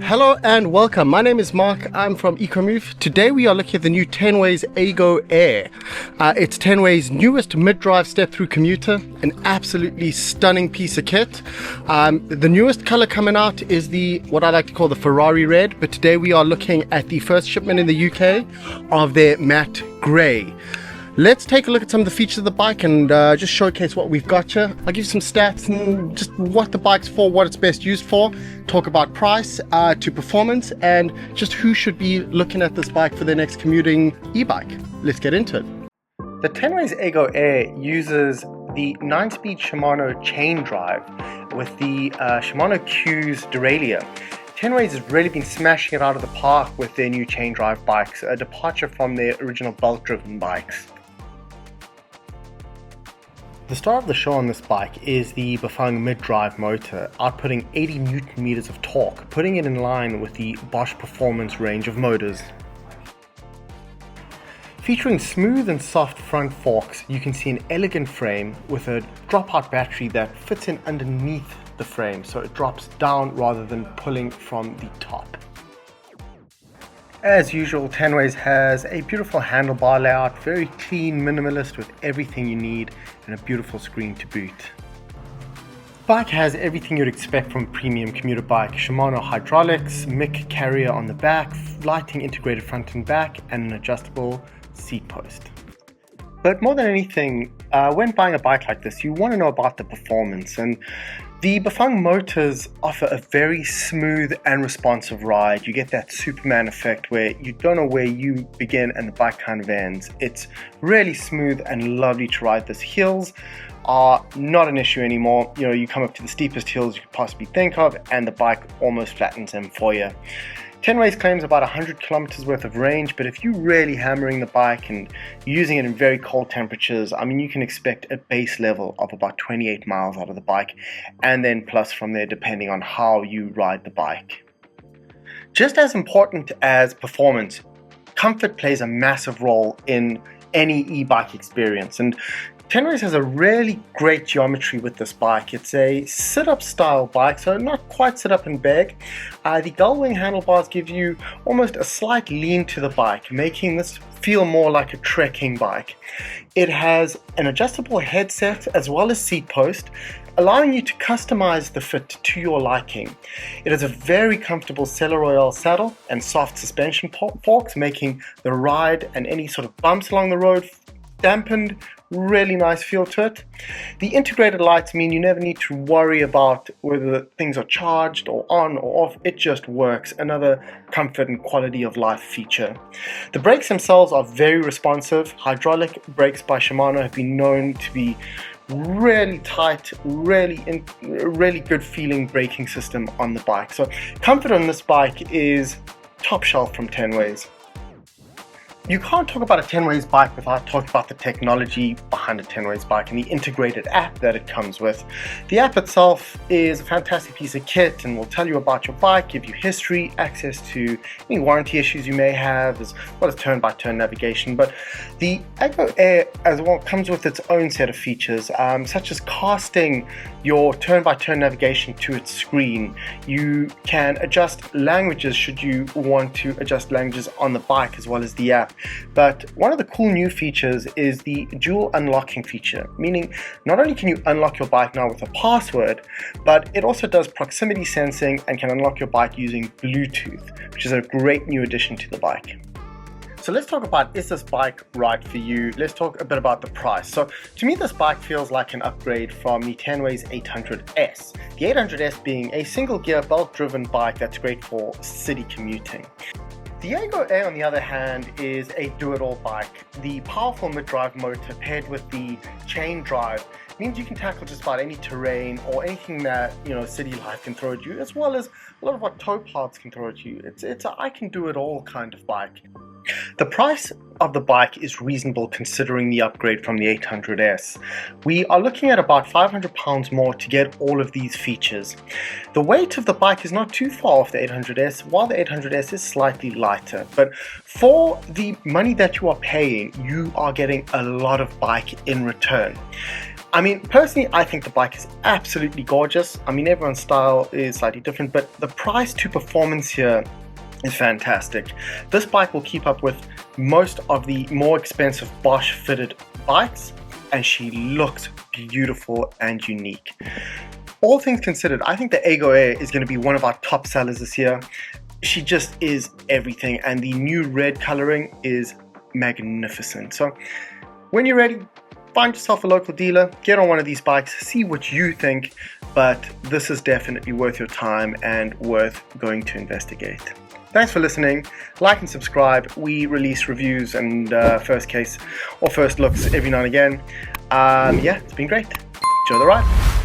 Hello and welcome. My name is Mark. I'm from EcoMove. Today we are looking at the new Tenways AGO Air. It's Tenways' newest mid-drive step-through commuter, an absolutely stunning piece of kit. The newest color coming out is what I like to call the Ferrari red, but today we are looking at the first shipment in the UK of their matte grey. Let's take a look at some of the features of the bike and just showcase what we've got here. I'll give you some stats and just what the bike's for, what it's best used for, talk about price to performance, and just who should be looking at this bike for their next commuting e-bike. Let's get into it. The Tenways AGO Air uses the 9-speed Shimano chain drive with the Shimano Q's derailleur. Tenways has really been smashing it out of the park with their new chain drive bikes, a departure from their original belt-driven bikes. The star of the show on this bike is the Bafang mid-drive motor, outputting 80 Newton meters of torque, putting it in line with the Bosch Performance range of motors. Featuring smooth and soft front forks, you can see an elegant frame with a dropout battery that fits in underneath the frame, so it drops down rather than pulling from the top. As usual, Tenways has a beautiful handlebar layout, very clean, minimalist with everything you need and a beautiful screen to boot. The bike has everything you'd expect from a premium commuter bike: Shimano hydraulics, mic carrier on the back, lighting integrated front and back, and an adjustable seat post. But more than anything, when buying a bike like this, you want to know about the performance, and the Bafang motors offer a very smooth and responsive ride. You get that Superman effect where you don't know where you begin and the bike kind of ends. It's really smooth and lovely to ride this. Hills are not an issue anymore. You come up to the steepest hills you could possibly think of and the bike almost flattens them for you. Tenways claims about 100 kilometers worth of range, but if you're really hammering the bike and using it in very cold temperatures, you can expect a base level of about 28 miles out of the bike, and then plus from there depending on how you ride the bike. Just as important as performance, comfort plays a massive role in any e-bike experience, and Tenways has a really great geometry with this bike. It's a sit-up style bike, so not quite sit-up and beg. The gull wing handlebars give you almost a slight lean to the bike, making this feel more like a trekking bike. It has an adjustable headset as well as seat post, allowing you to customize the fit to your liking. It has a very comfortable Cellar Royale saddle and soft suspension forks, making the ride and any sort of bumps along the road dampened. Really nice feel to it. The integrated lights mean you never need to worry about whether things are charged or on or off. It just works. Another comfort and quality of life feature. The brakes themselves are very responsive. Hydraulic brakes by Shimano have been known to be really tight, really good feeling braking system on the bike. So comfort on this bike is top shelf from Tenways. You can't talk about a Tenways bike without talking about the technology behind a Tenways bike and the integrated app that it comes with. The app itself is a fantastic piece of kit and will tell you about your bike, give you history, access to any warranty issues you may have, as well as turn-by-turn navigation. But the AGO Air as well comes with its own set of features, such as casting your turn-by-turn navigation to its screen. You can adjust languages should you want to adjust languages on the bike as well as the app. But one of the cool new features is the dual unlocking feature, meaning not only can you unlock your bike now with a password, but it also does proximity sensing and can unlock your bike using Bluetooth, which is a great new addition to the bike. So let's talk about, is this bike right for you? Let's talk a bit about the price. So to me, this bike feels like an upgrade from the Tenways 800S. The 800S being a single gear belt driven bike that's great for city commuting. The AGO Air, on the other hand, is a do-it-all bike. The powerful mid-drive motor paired with the chain drive means you can tackle just about any terrain or anything that city life can throw at you, as well as a lot of what tow paths can throw at you. It's a I can do it all kind of bike. The price of the bike is reasonable considering the upgrade from the 800S. We are looking at about £500 more to get all of these features. The weight of the bike is not too far off the 800S, while the 800S is slightly lighter. But for the money that you are paying, you are getting a lot of bike in return. I mean, personally, I think the bike is absolutely gorgeous. I mean, everyone's style is slightly different, but the price to performance here is fantastic. This bike will keep up with most of the more expensive Bosch fitted bikes, and she looks beautiful and unique. All things considered, I think the AGO Air is going to be one of our top sellers this year. She just is everything, and the new red coloring is magnificent. So when you're ready, find yourself a local dealer, get on one of these bikes, see what you think, but this is definitely worth your time and worth going to investigate. Thanks for listening. Like and subscribe. We release reviews and first case or first looks every now and again. Yeah, it's been great. Enjoy the ride.